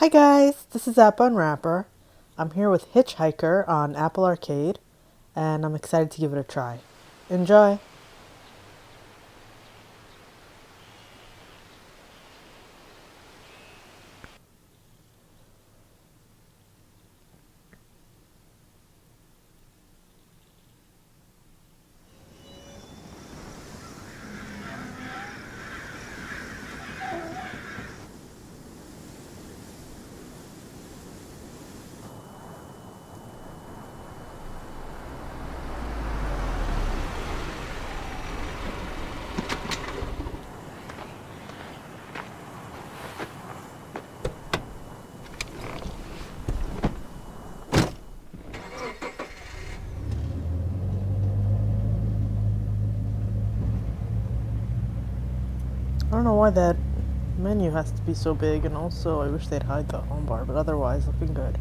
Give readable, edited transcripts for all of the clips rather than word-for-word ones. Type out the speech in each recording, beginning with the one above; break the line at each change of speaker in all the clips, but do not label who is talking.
Hi guys, this is App Unwrapper. I'm here with Hitchhiker on Apple Arcade, and I'm excited to give it a try. Enjoy! I don't know why that menu has to be so big, and also I wish they'd hide the home bar, but otherwise looking good.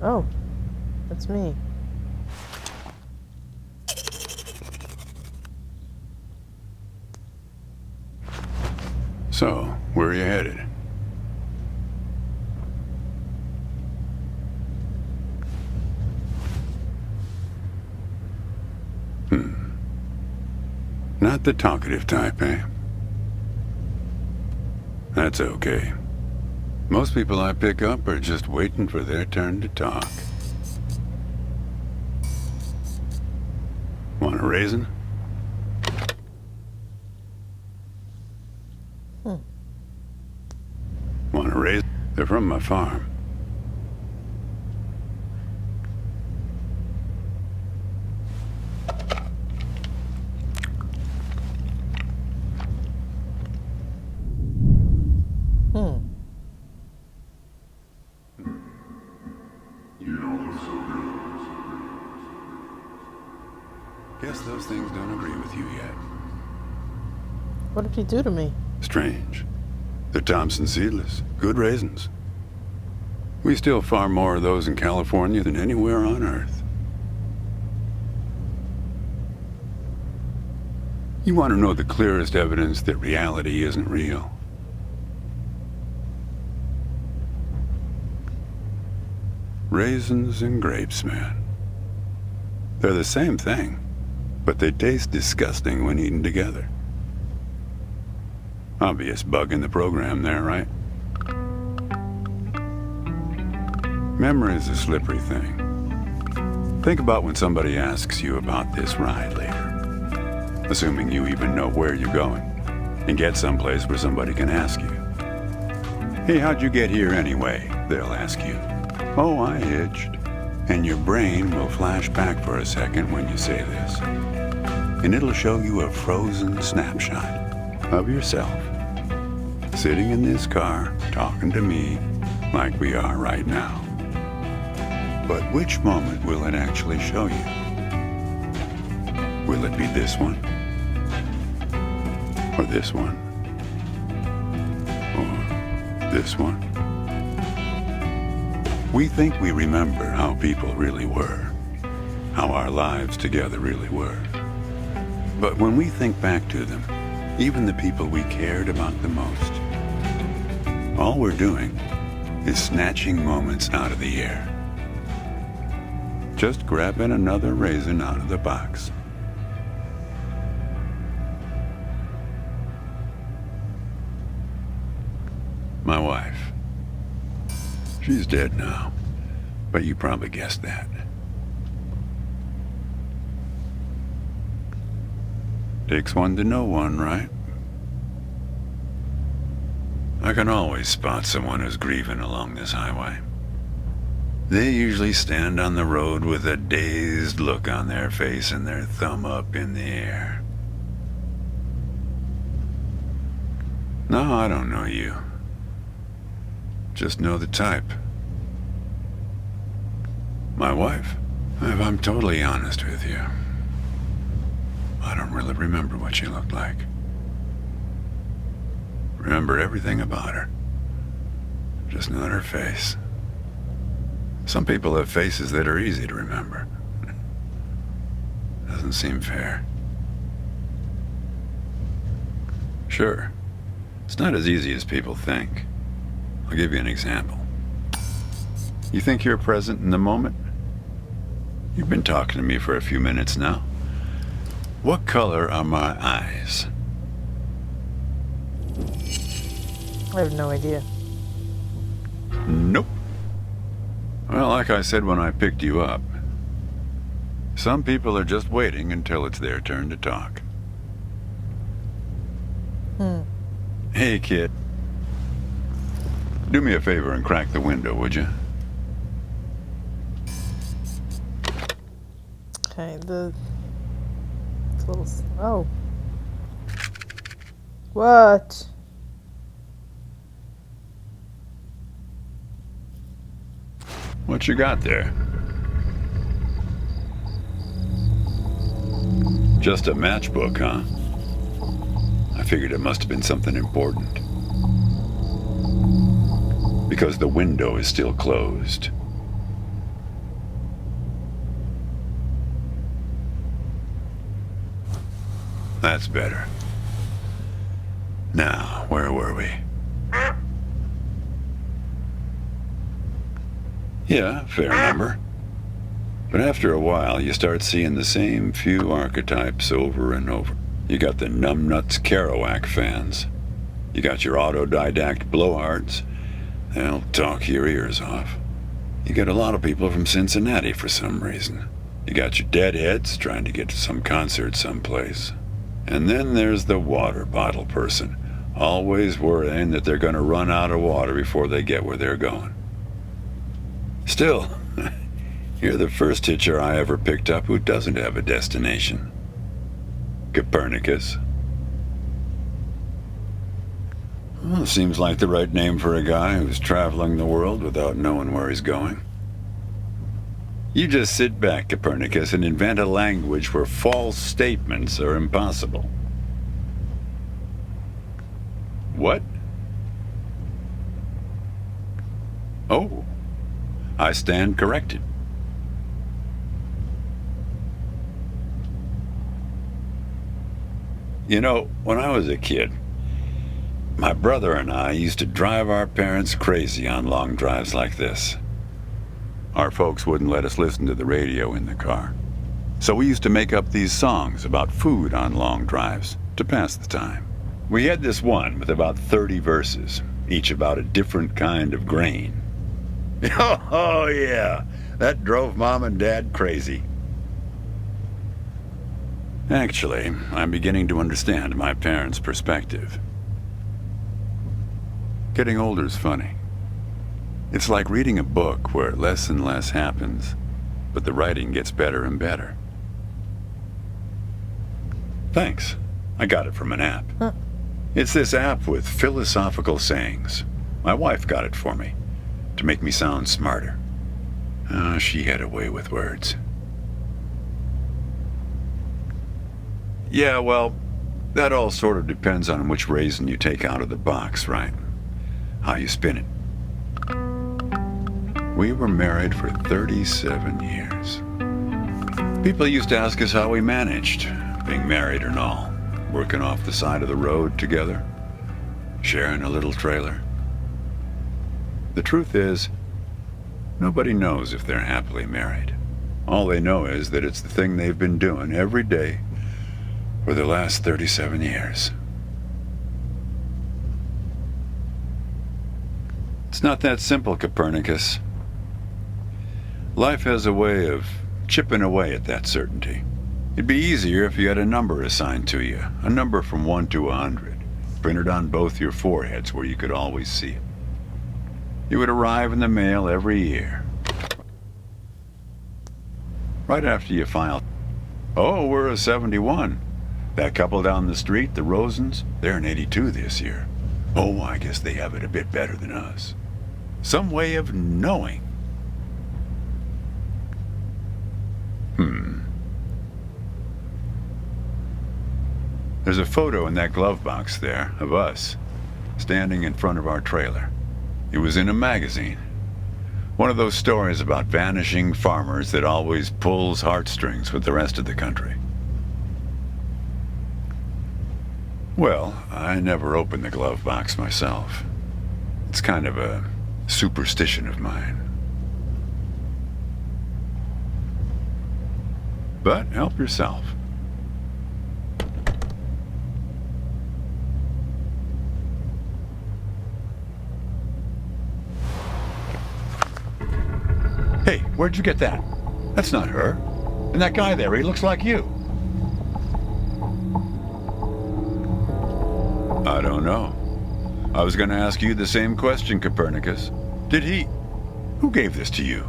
Oh, that's me.
So, where are you headed? Not the talkative type, eh? That's okay. Most people I pick up are just waiting for their turn to talk. Want a raisin? Want a raisin? They're from my farm. Guess those things don't agree with you yet.
What did he do to me?
Strange. They're Thompson seedless. Good raisins. We still farm more of those in California than anywhere on Earth. You want to know the clearest evidence that reality isn't real? Raisins and grapes, man. They're the same thing, but they taste disgusting when eaten together. Obvious bug in the program there, right? Memory is a slippery thing. Think about when somebody asks you about this ride later, assuming you even know where you're going, and get someplace where somebody can ask you. Hey, how'd you get here anyway? They'll ask you. Oh, I hitched. And your brain will flash back for a second when you say this. And it'll show you a frozen snapshot of yourself, sitting in this car, talking to me like we are right now. But which moment will it actually show you? Will it be this one? Or this one? Or this one? We think we remember how people really were, how our lives together really were. But when we think back to them, even the people we cared about the most, all we're doing is snatching moments out of the air. Just grabbing another raisin out of the box. My wife. She's dead now, but you probably guessed that. Takes one to know one, right? I can always spot someone who's grieving along this highway. They usually stand on the road with a dazed look on their face and their thumb up in the air. No, I don't know you. Just know the type. My wife, if I'm totally honest with you, I don't really remember what she looked like. Remember everything about her. Just not her face. Some people have faces that are easy to remember. Doesn't seem fair. Sure, it's not as easy as people think. I'll give you an example. You think you're present in the moment? You've been talking to me for a few minutes now. What color are my eyes?
I have no idea.
Nope. Well, like I said when I picked you up, some people are just waiting until it's their turn to talk. Hey, kid. Do me a favor and crack the window, would you?
Okay, it's a little... Oh. What?
What you got there? Just a matchbook, huh? I figured it must have been something important. Because the window is still closed. That's better. Now, where were we? Yeah, fair number. But after a while, you start seeing the same few archetypes over and over. You got the numbnuts Kerouac fans. You got your autodidact blowhards. They'll talk your ears off. You get a lot of people from Cincinnati for some reason. You got your deadheads trying to get to some concert someplace. And then there's the water bottle person, always worrying that they're going to run out of water before they get where they're going. Still, you're the first hitcher I ever picked up who doesn't have a destination. Copernicus. Well, seems like the right name for a guy who's traveling the world without knowing where he's going. You just sit back, Copernicus, and invent a language where false statements are impossible. What? Oh, I stand corrected. You know, when I was a kid, my brother and I used to drive our parents crazy on long drives like this. Our folks wouldn't let us listen to the radio in the car. So we used to make up these songs about food on long drives to pass the time. We had this one with about 30 verses, each about a different kind of grain. Oh yeah, that drove Mom and Dad crazy. Actually, I'm beginning to understand my parents' perspective. Getting older's funny. It's like reading a book where less and less happens, but the writing gets better and better. Thanks. I got it from an app.
Huh.
It's this app with philosophical sayings. My wife got it for me, to make me sound smarter. She had a way with words. Yeah, well, that all sort of depends on which raisin you take out of the box, right? How you spin it. We were married for 37 years. People used to ask us how we managed, being married and all, working off the side of the road together, sharing a little trailer. The truth is, nobody knows if they're happily married. All they know is that it's the thing they've been doing every day for the last 37 years. It's not that simple, Copernicus. Life has a way of chipping away at that certainty. It'd be easier if you had a number assigned to you, a number from 1 to 100, printed on both your foreheads where you could always see it. It would arrive in the mail every year. Right after you file. Oh, we're a 71. That couple down the street, the Rosens, they're an 82 this year. Oh, I guess they have it a bit better than us. Some way of knowing. There's a photo in that glove box there of us, standing in front of our trailer. It was in a magazine. One of those stories about vanishing farmers that always pulls heartstrings with the rest of the country. Well, I never opened the glove box myself. It's kind of a superstition of mine. But help yourself. Hey, where'd you get that? That's not her. And that guy there, he looks like you. I don't know. I was going to ask you the same question, Copernicus. Did he... Who gave this to you?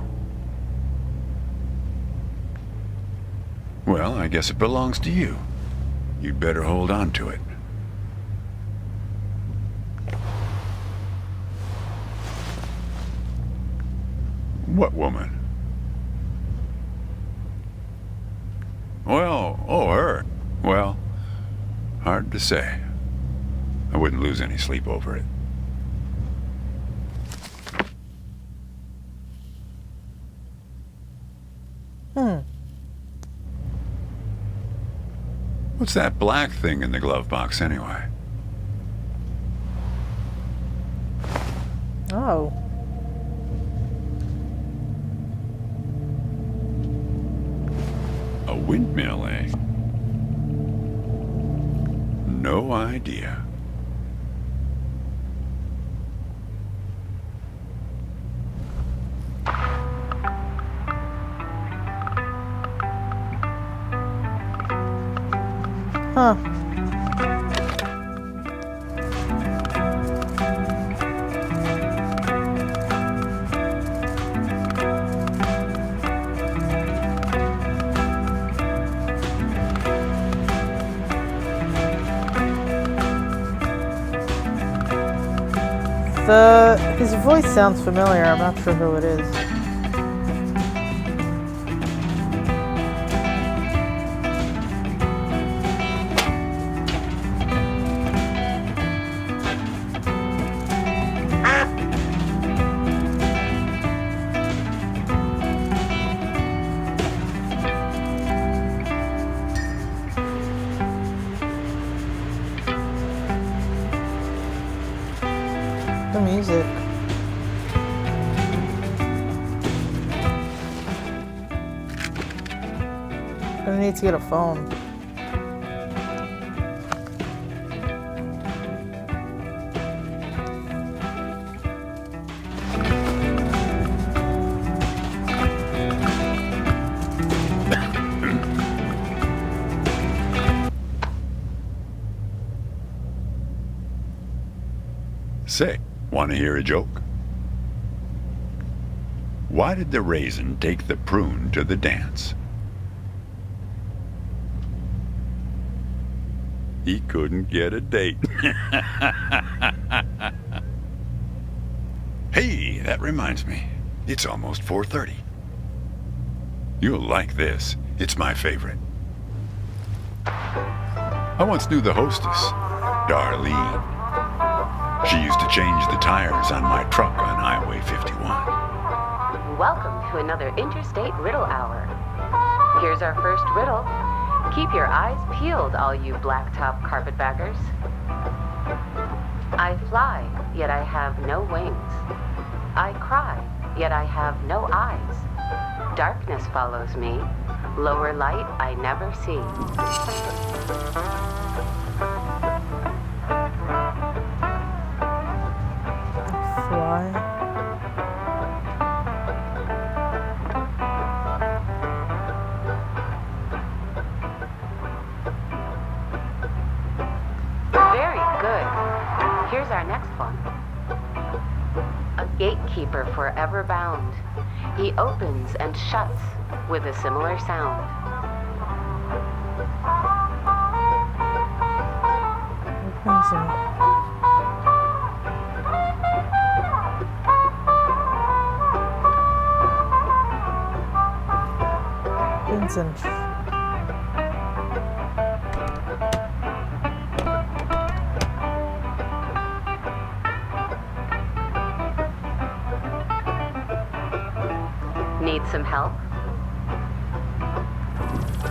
Well, I guess it belongs to you. You'd better hold on to it. What woman? Well, oh, her. Well, hard to say. I wouldn't lose any sleep over it. What's that black thing in the glove box anyway?
Oh.
A windmill, eh? No idea.
Huh. His voice sounds familiar. I'm not sure who it is. The music. Gonna need to get a phone.
Say, want to hear a joke? Why did the raisin take the prune to the dance? He couldn't get a date. Hey, that reminds me. It's almost 4:30. You'll like this. It's my favorite. I once knew the hostess, Darlene. She used to change the tires on my truck on Highway 51.
Welcome to another Interstate Riddle Hour. Here's our first riddle. Keep your eyes peeled, all you blacktop carpetbaggers. I fly, yet I have no wings. I cry, yet I have no eyes. Darkness follows me. Lower light I never see.
Fly.
Very good. Here's our next one. A gatekeeper forever bound. He opens and shuts with a similar sound.
Vincent.
some help?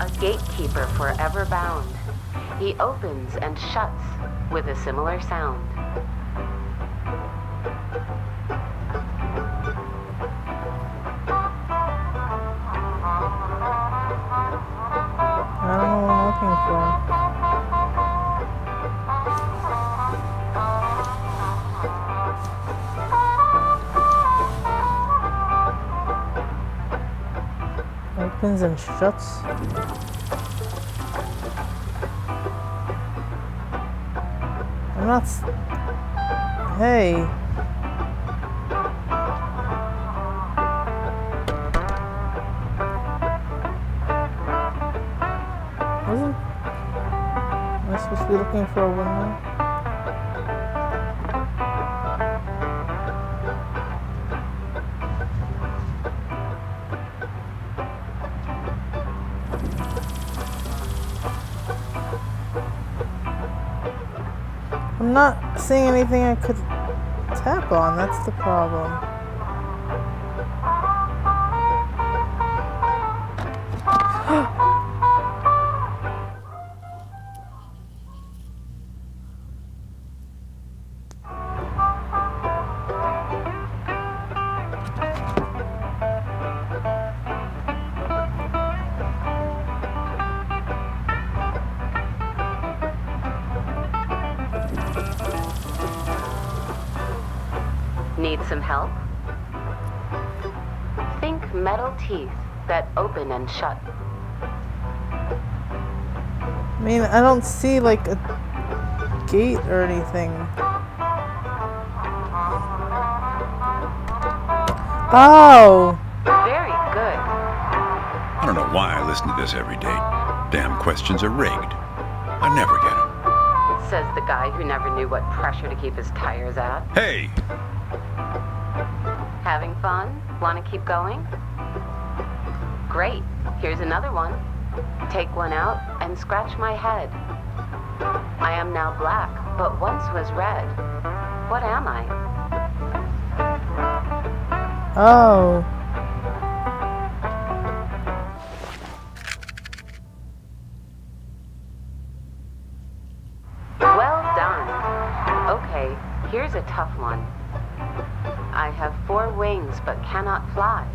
A gatekeeper forever bound. He opens and shuts with a similar sound.
I don't know what I'm looking for. Opens and shuts. I'm not. Hey. Wasn't. Am I supposed to be looking for a window? I'm not seeing anything I could tap on, that's the problem.
Need some help? Think metal teeth that open and shut.
I mean, I don't see like a gate or anything. Oh!
Very good.
I don't know why I listen to this every day. Damn questions are rigged. I never get them.
Says the guy who never knew what pressure to keep his tires at.
Hey!
Having fun? Want to keep going? Great. Here's another one. Take one out and scratch my head. I am now black, but once was red. What am I?
Oh.
Well done. Okay, here's a tough one. I have 4 wings but cannot fly.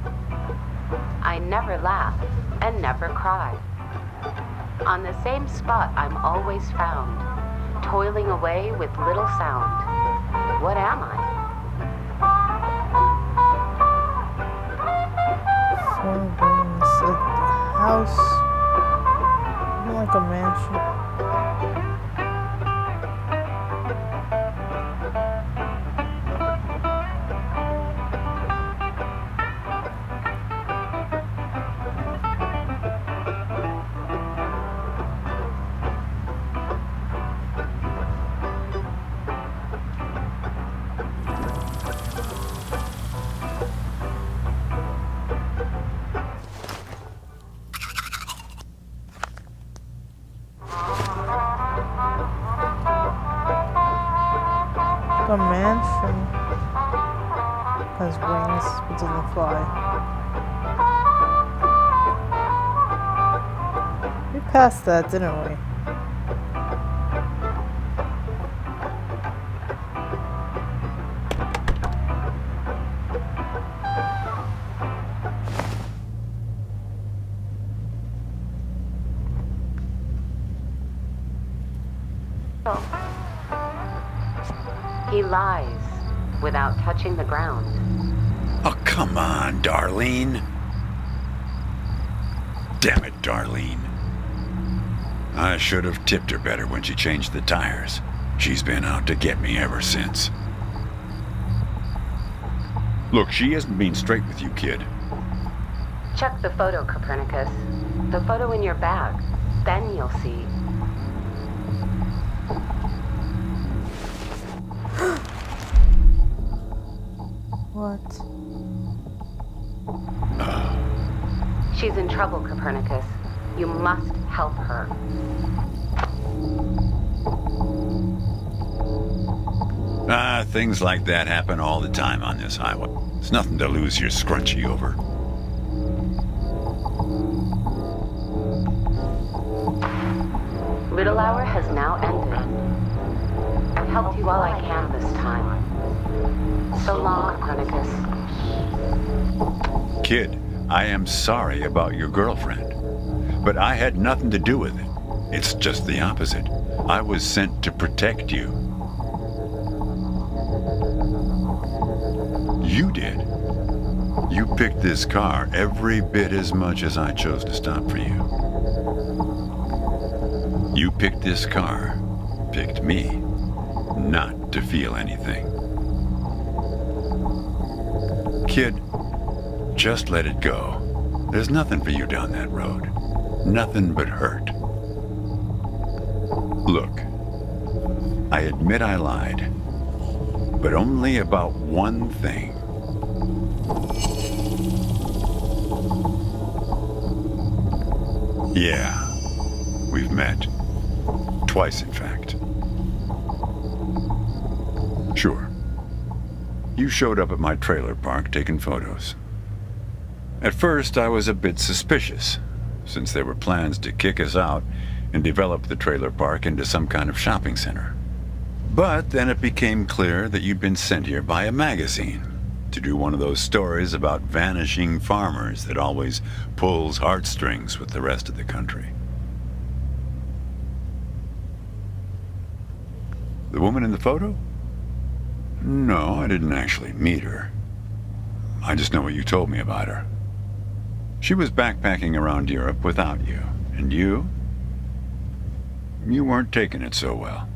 I never laugh and never cry. On the same spot I'm always found, toiling away with little sound. What am I?
4 wings. A house. Like a mansion. A mansion has wings but doesn't fly. We passed that, didn't we?
He lies without touching the ground.
Oh, come on, Darlene. Damn it, Darlene. I should have tipped her better when she changed the tires. She's been out to get me ever since. Look, she isn't being straight with you, kid.
Check the photo, Copernicus. The photo in your bag. Then you'll see.
What?
She's in trouble, Copernicus. You must help her.
Things like that happen all the time on this highway. It's nothing to lose your scrunchie over.
Little hour has now ended. I've helped you all I can this time. So long, Copernicus.
Kid, I am sorry about your girlfriend, but I had nothing to do with it. It's just the opposite. I was sent to protect you. You did. You picked this car every bit as much as I chose to stop for you. You picked this car, picked me, not to feel anything. Kid, just let it go. There's nothing for you down that road. Nothing but hurt. Look, I admit I lied, but only about one thing. Yeah, we've met. Twice, in fact. Sure. You showed up at my trailer park taking photos. At first, I was a bit suspicious, since there were plans to kick us out and develop the trailer park into some kind of shopping center. But then it became clear that you'd been sent here by a magazine to do one of those stories about vanishing farmers that always pulls heartstrings with the rest of the country. The woman in the photo? No, I didn't actually meet her. I just know what you told me about her. She was backpacking around Europe without you, and you weren't taking it so well.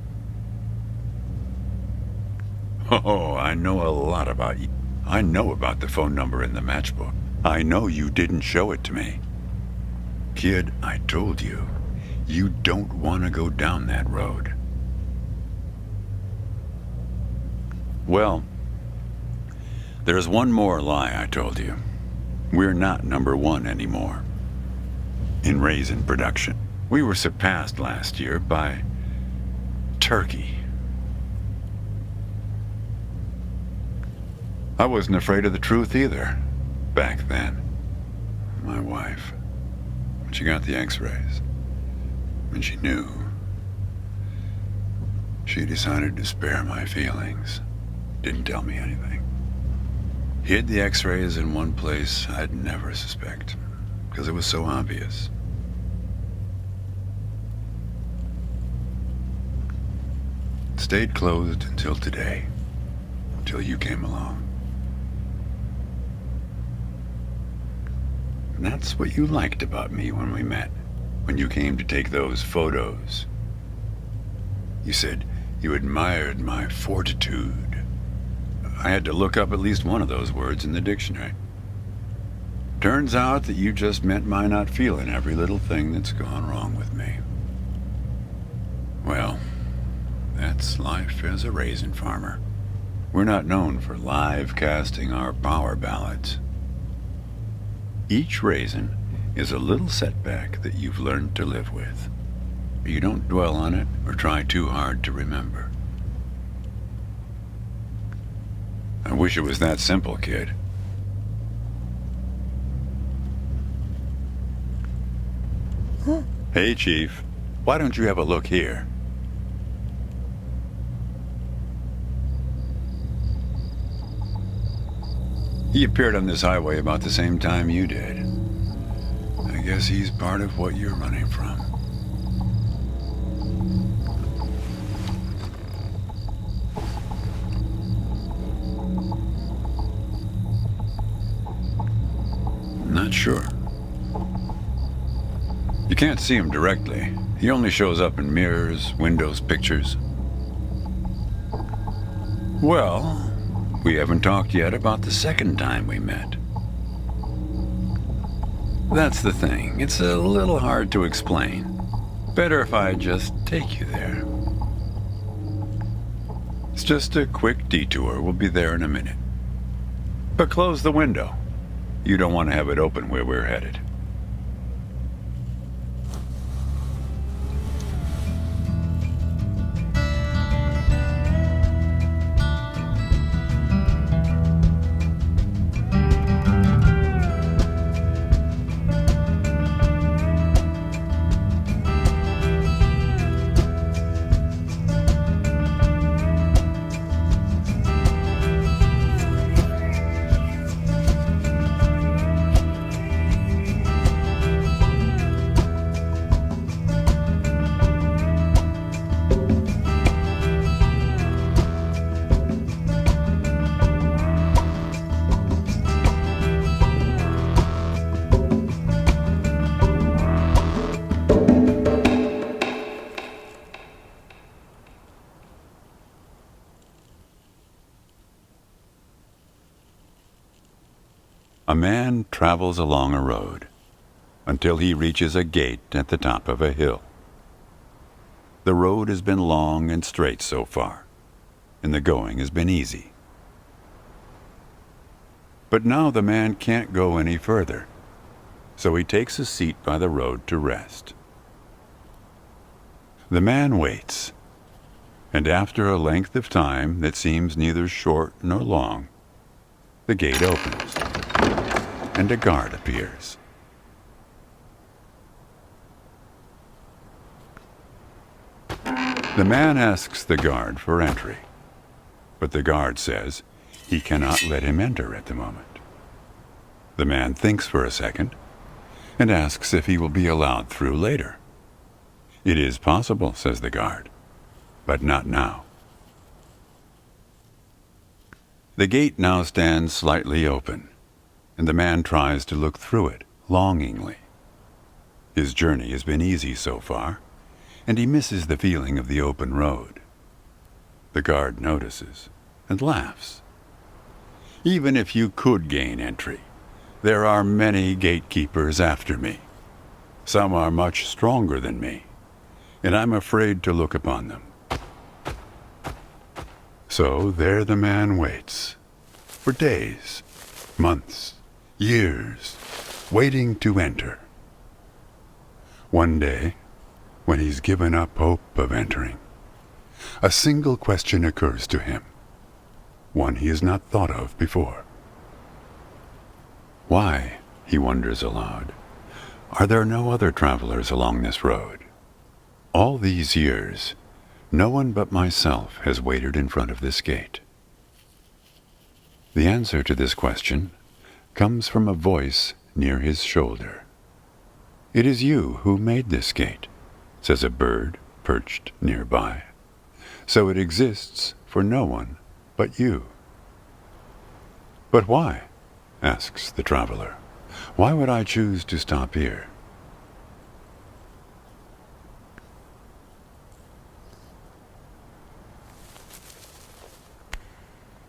Oh, I know a lot about you. I know about the phone number in the matchbook. I know you didn't show it to me. Kid, I told you, you don't want to go down that road. Well, there's one more lie I told you. We're not number one anymore. In Raisin production. We were surpassed last year by Turkey. I wasn't afraid of the truth either, back then. My wife, when she got the x-rays, when she knew, she decided to spare my feelings. Didn't tell me anything. Hid the x-rays in one place I'd never suspect, because it was so obvious. Stayed closed until today, until you came along. And that's what you liked about me when we met, when you came to take those photos. You said you admired my fortitude. I had to look up at least one of those words in the dictionary. Turns out that you just meant my not feeling every little thing that's gone wrong with me. Well, that's life as a raisin farmer. We're not known for live casting our power ballads. Each raisin is a little setback that you've learned to live with. You don't dwell on it or try too hard to remember. I wish it was that simple, kid. Hey, Chief. Why don't you have a look here? He appeared on this highway about the same time you did. I guess he's part of what you're running from. Not sure. You can't see him directly. He only shows up in mirrors, windows, pictures. Well, we haven't talked yet about the second time we met. That's the thing. It's a little hard to explain. Better if I just take you there. It's just a quick detour. We'll be there in a minute. But close the window. You don't want to have it open where we're headed. A man travels along a road until he reaches a gate at the top of a hill. The road has been long and straight so far, and the going has been easy. But now the man can't go any further, so he takes a seat by the road to rest. The man waits, and after a length of time that seems neither short nor long, the gate opens, and a guard appears. The man asks the guard for entry, but the guard says he cannot let him enter at the moment. The man thinks for a second and asks if he will be allowed through later. It is possible, says the guard, but not now. The gate now stands slightly open, and the man tries to look through it longingly. His journey has been easy so far, and he misses the feeling of the open road. The guard notices and laughs. Even if you could gain entry, there are many gatekeepers after me. Some are much stronger than me, and I'm afraid to look upon them. So there the man waits, for days, months, years, waiting to enter. One day, when he's given up hope of entering, a single question occurs to him, one he has not thought of before. Why, he wonders aloud, are there no other travelers along this road? All these years, no one but myself has waited in front of this gate. The answer to this question comes from a voice near his shoulder. It is you who made this gate, says a bird perched nearby. So it exists for no one but you. But why? Asks the traveler. Why would I choose to stop here?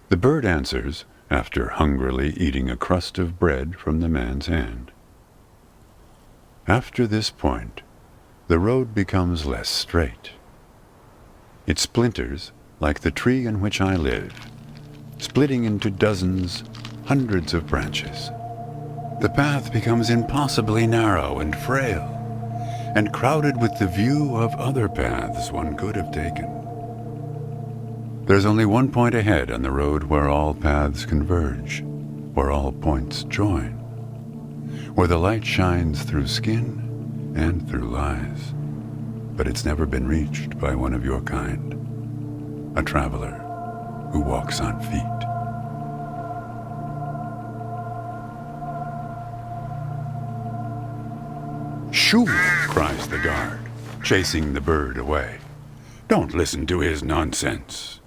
The bird answers after hungrily eating a crust of bread from the man's hand. After this point, the road becomes less straight. It splinters like the tree in which I live, splitting into dozens, hundreds of branches. The path becomes impossibly narrow and frail, and crowded with the view of other paths one could have taken. There's only one point ahead on the road where all paths converge, where all points join, where the light shines through skin and through lies. But it's never been reached by one of your kind, a traveler who walks on feet. Shoo! Cries the guard, chasing the bird away. Don't listen to his nonsense.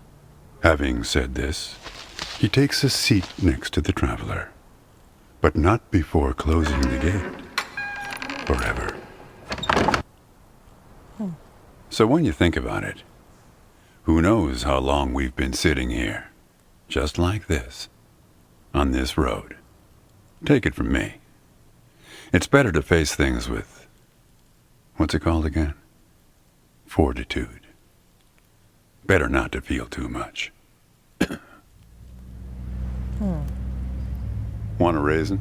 Having said this, he takes a seat next to the traveler, but not before closing the gate forever. So when you think about it, who knows how long we've been sitting here, just like this, on this road. Take it from me. It's better to face things with, what's it called again? Fortitude. Better not to feel too much. Want a raisin?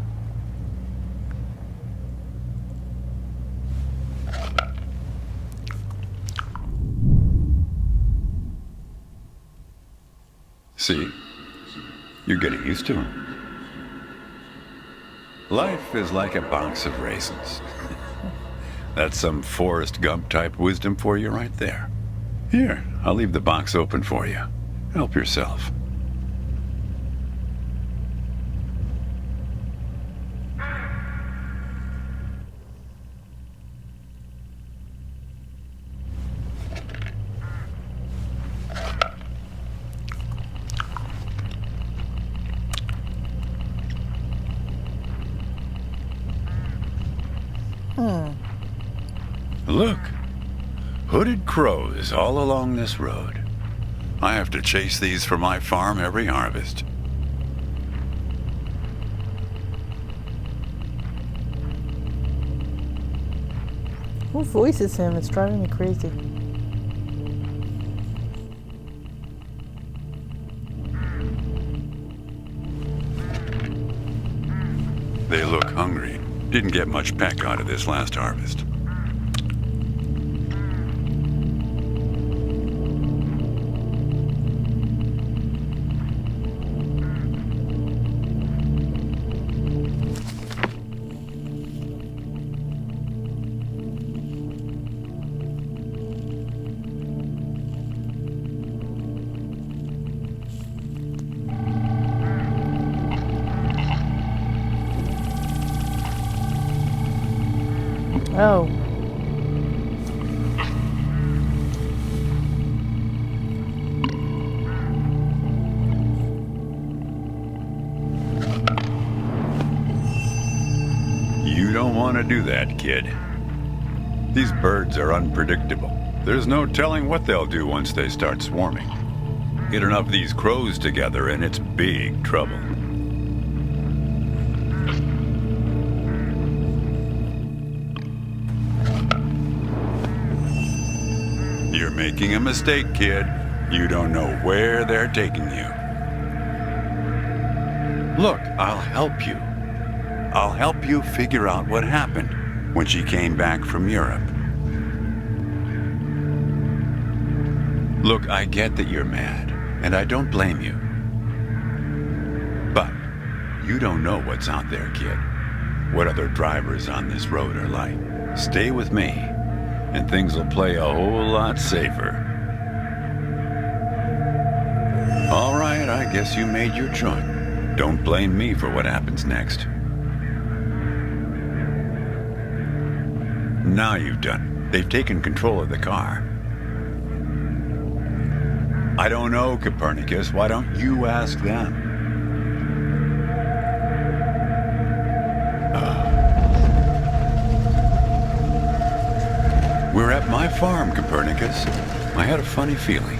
See, you're getting used to them. Life is like a box of raisins. That's some Forrest Gump type wisdom for you right there. Here, I'll leave the box open for you. Help yourself. Look, hooded crows all along this road. I have to chase these for my farm every harvest.
Who voices him? It's driving me crazy.
They look hungry. Didn't get much peck out of this last harvest.
Oh.
You don't want to do that, kid. These birds are unpredictable. There's no telling what they'll do once they start swarming. Get enough of these crows together and it's big trouble. You're making a mistake, kid. You don't know where they're taking you. Look, I'll help you. I'll help you figure out what happened when she came back from Europe. Look, I get that you're mad, and I don't blame you. But you don't know what's out there, kid. What other drivers on this road are like. Stay with me, and things will play a whole lot safer. All right, I guess you made your choice. Don't blame me for what happens next. Now you've done. They've taken control of the car. I don't know, Copernicus. Why don't you ask them? We're at my farm, Copernicus. I had a funny feeling.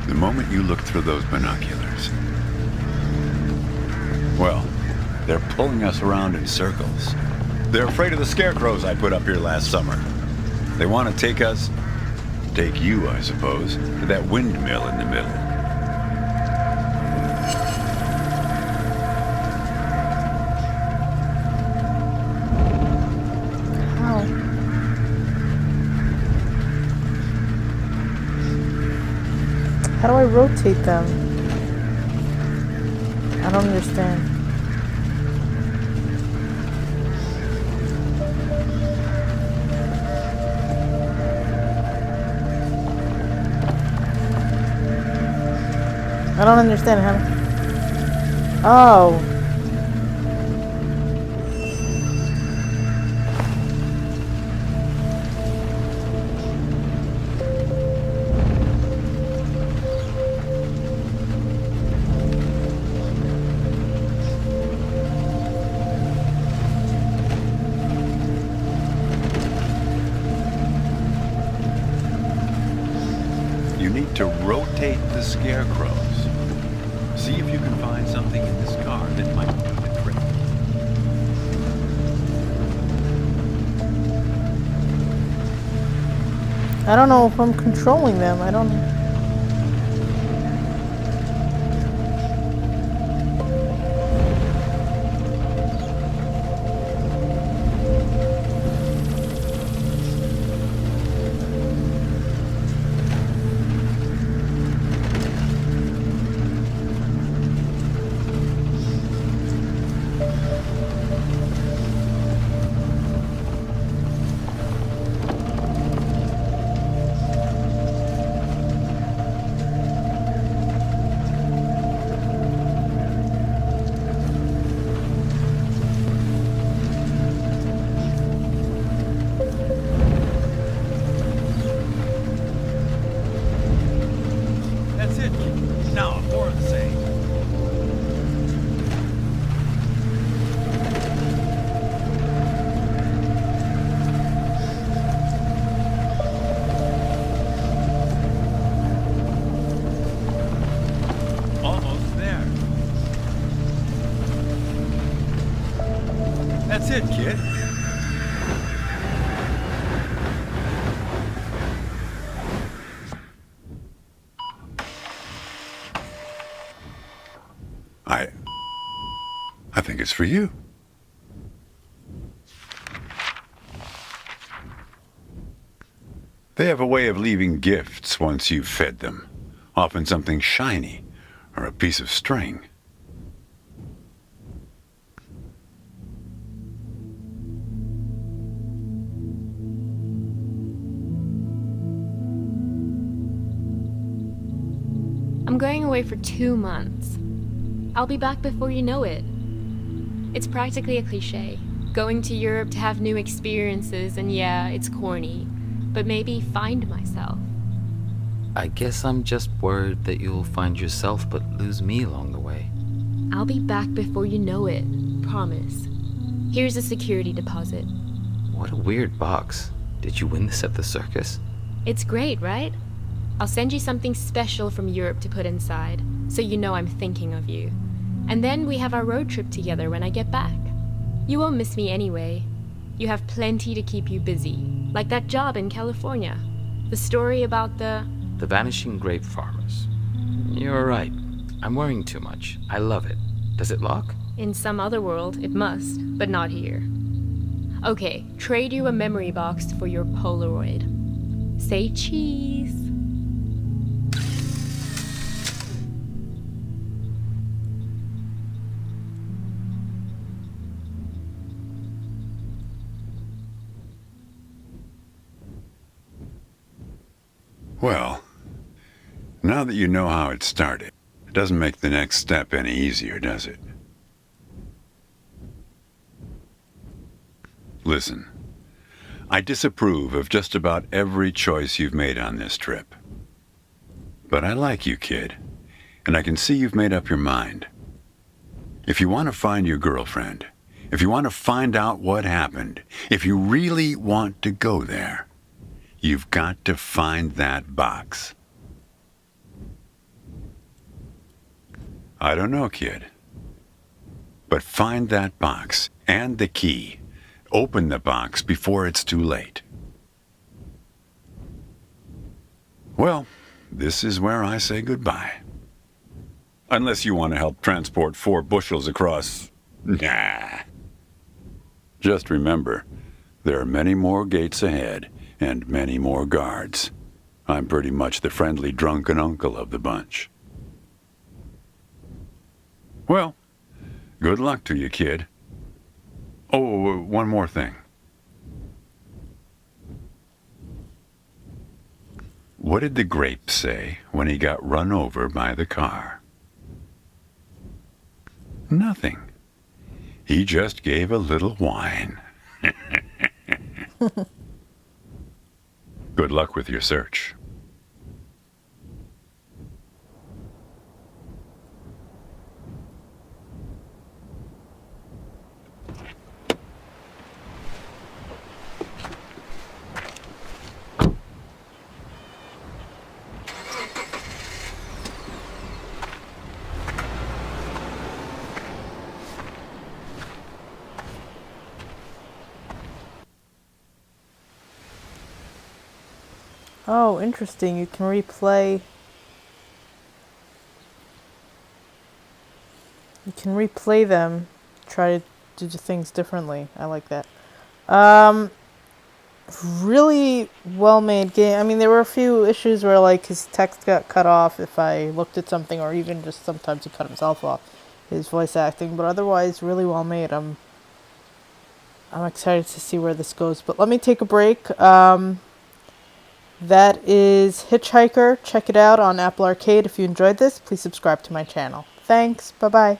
The moment you looked through those binoculars. Well, they're pulling us around in circles. They're afraid of the scarecrows I put up here last summer. They want to take you, I suppose, to that windmill in the middle.
How? How do I rotate them? I don't understand. I don't understand how. Oh.
You need to rotate the scarecrows. See if you can find something in this car that might do the trick.
I don't know if I'm controlling them. I don't.
That's it, kid. I think it's for you. They have a way of leaving gifts once you've fed them. Often something shiny or a piece of string.
I'm going away for 2 months. I'll be back before you know it. It's practically a cliche. Going to Europe to have new experiences, and yeah, it's corny, but maybe find myself.
I guess I'm just worried that you'll find yourself but lose me along the way.
I'll be back before you know it. Promise. Here's a security deposit.
What a weird box. Did you win this at the circus?
It's great, right? I'll send you something special from Europe to put inside, so you know I'm thinking of you. And then we have our road trip together when I get back. You won't miss me anyway. You have plenty to keep you busy, like that job in California. The story about the
vanishing grape farmers. You're right. I'm worrying too much. I love it. Does it lock?
In some other world, it must, but not here. Okay, trade you a memory box for your Polaroid. Say cheese.
Well, now that you know how it started, it doesn't make the next step any easier, does it? Listen, I disapprove of just about every choice you've made on this trip. But I like you, kid, and I can see you've made up your mind. If you want to find your girlfriend, if you want to find out what happened, if you really want to go there, you've got to find that box. I don't know, kid. But find that box and the key. Open the box before it's too late. Well, this is where I say goodbye. Unless you want to help transport 4 bushels across. Nah. Just remember, there are many more gates ahead and many more guards. I'm pretty much the friendly drunken uncle of the bunch. Well, good luck to you, kid. Oh, one more thing. What did the grape say when he got run over by the car? Nothing. He just gave a little whine. Good luck with your search.
Oh, interesting. You can replay. You can replay them. Try to do the things differently. I like that. Really well-made game. I mean, there were a few issues where, like, his text got cut off if I looked at something, or even just sometimes he cut himself off, his voice acting. But otherwise, really well-made. I'm excited to see where this goes. But let me take a break. That is Hitchhiker. Check it out on Apple Arcade. If you enjoyed this, please subscribe to my channel. Thanks. Bye-bye.